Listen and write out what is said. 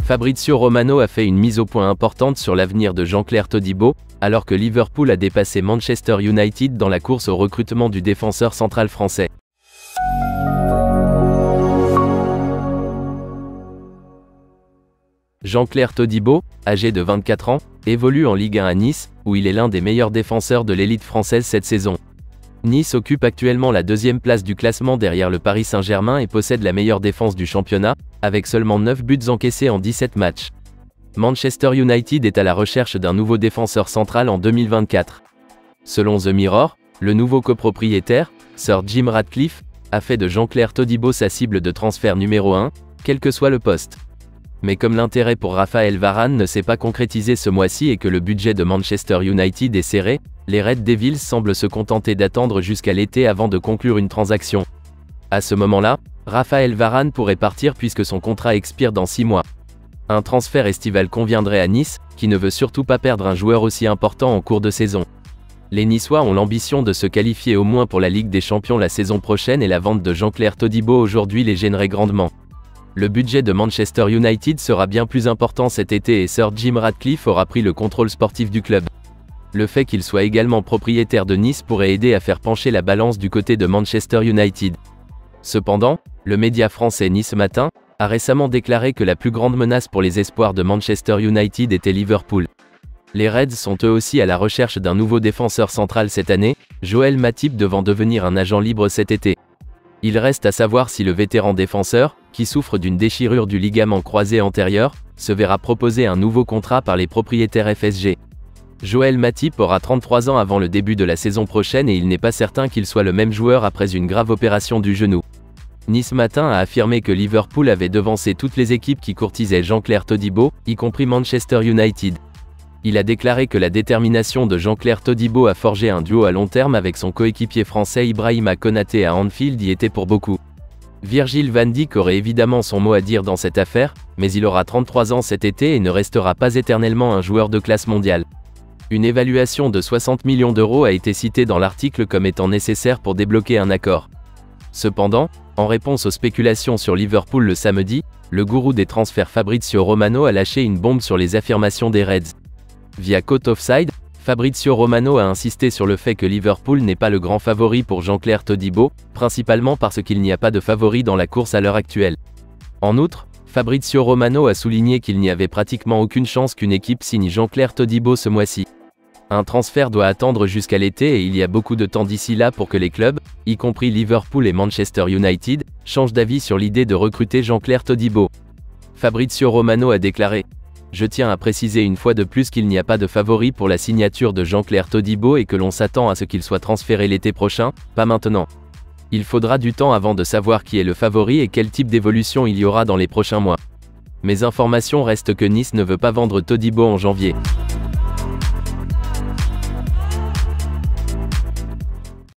Fabrizio Romano a fait une mise au point importante sur l'avenir de Jean-Clair Todibo, alors que Liverpool a dépassé Manchester United dans la course au recrutement du défenseur central français. Jean-Clair Todibo, âgé de 24 ans, évolue en Ligue 1 à Nice, où il est l'un des meilleurs défenseurs de l'élite française cette saison. Nice occupe actuellement la deuxième place du classement derrière le Paris Saint-Germain et possède la meilleure défense du championnat, avec seulement 9 buts encaissés en 17 matchs. Manchester United est à la recherche d'un nouveau défenseur central en 2024. Selon The Mirror, le nouveau copropriétaire, Sir Jim Ratcliffe, a fait de Jean-Clair Todibo sa cible de transfert numéro 1, quel que soit le poste. Mais comme l'intérêt pour Raphaël Varane ne s'est pas concrétisé ce mois-ci et que le budget de Manchester United est serré, les Red Devils semblent se contenter d'attendre jusqu'à l'été avant de conclure une transaction. À ce moment-là, Raphaël Varane pourrait partir puisque son contrat expire dans 6 mois. Un transfert estival conviendrait à Nice, qui ne veut surtout pas perdre un joueur aussi important en cours de saison. Les Niçois ont l'ambition de se qualifier au moins pour la Ligue des Champions la saison prochaine et la vente de Jean-Clair Todibo aujourd'hui les gênerait grandement. Le budget de Manchester United sera bien plus important cet été et Sir Jim Ratcliffe aura pris le contrôle sportif du club. Le fait qu'il soit également propriétaire de Nice pourrait aider à faire pencher la balance du côté de Manchester United. Cependant, le média français Nice Matin a récemment déclaré que la plus grande menace pour les espoirs de Manchester United était Liverpool. Les Reds sont eux aussi à la recherche d'un nouveau défenseur central cette année, Joël Matip devant devenir un agent libre cet été. Il reste à savoir si le vétéran défenseur, qui souffre d'une déchirure du ligament croisé antérieur, se verra proposer un nouveau contrat par les propriétaires FSG. Joël Matip aura 33 ans avant le début de la saison prochaine et il n'est pas certain qu'il soit le même joueur après une grave opération du genou. Nice Matin a affirmé que Liverpool avait devancé toutes les équipes qui courtisaient Jean-Clair Todibo, y compris Manchester United. Il a déclaré que la détermination de Jean-Clair Todibo à forger un duo à long terme avec son coéquipier français Ibrahima Konaté à Anfield y était pour beaucoup. Virgil van Dijk aurait évidemment son mot à dire dans cette affaire, mais il aura 33 ans cet été et ne restera pas éternellement un joueur de classe mondiale. Une évaluation de 60 millions d'euros a été citée dans l'article comme étant nécessaire pour débloquer un accord. Cependant, en réponse aux spéculations sur Liverpool le samedi, le gourou des transferts Fabrizio Romano a lâché une bombe sur les affirmations des Reds. Via Court Offside, Fabrizio Romano a insisté sur le fait que Liverpool n'est pas le grand favori pour Jean-Clair Todibo, principalement parce qu'il n'y a pas de favori dans la course à l'heure actuelle. En outre, Fabrizio Romano a souligné qu'il n'y avait pratiquement aucune chance qu'une équipe signe Jean-Clair Todibo ce mois-ci. Un transfert doit attendre jusqu'à l'été et il y a beaucoup de temps d'ici là pour que les clubs, y compris Liverpool et Manchester United, changent d'avis sur l'idée de recruter Jean-Clair Todibo. Fabrizio Romano a déclaré: Je tiens à préciser une fois de plus qu'il n'y a pas de favori pour la signature de Jean-Clair Todibo et que l'on s'attend à ce qu'il soit transféré l'été prochain, pas maintenant. Il faudra du temps avant de savoir qui est le favori et quel type d'évolution il y aura dans les prochains mois. Mes informations restent que Nice ne veut pas vendre Todibo en janvier.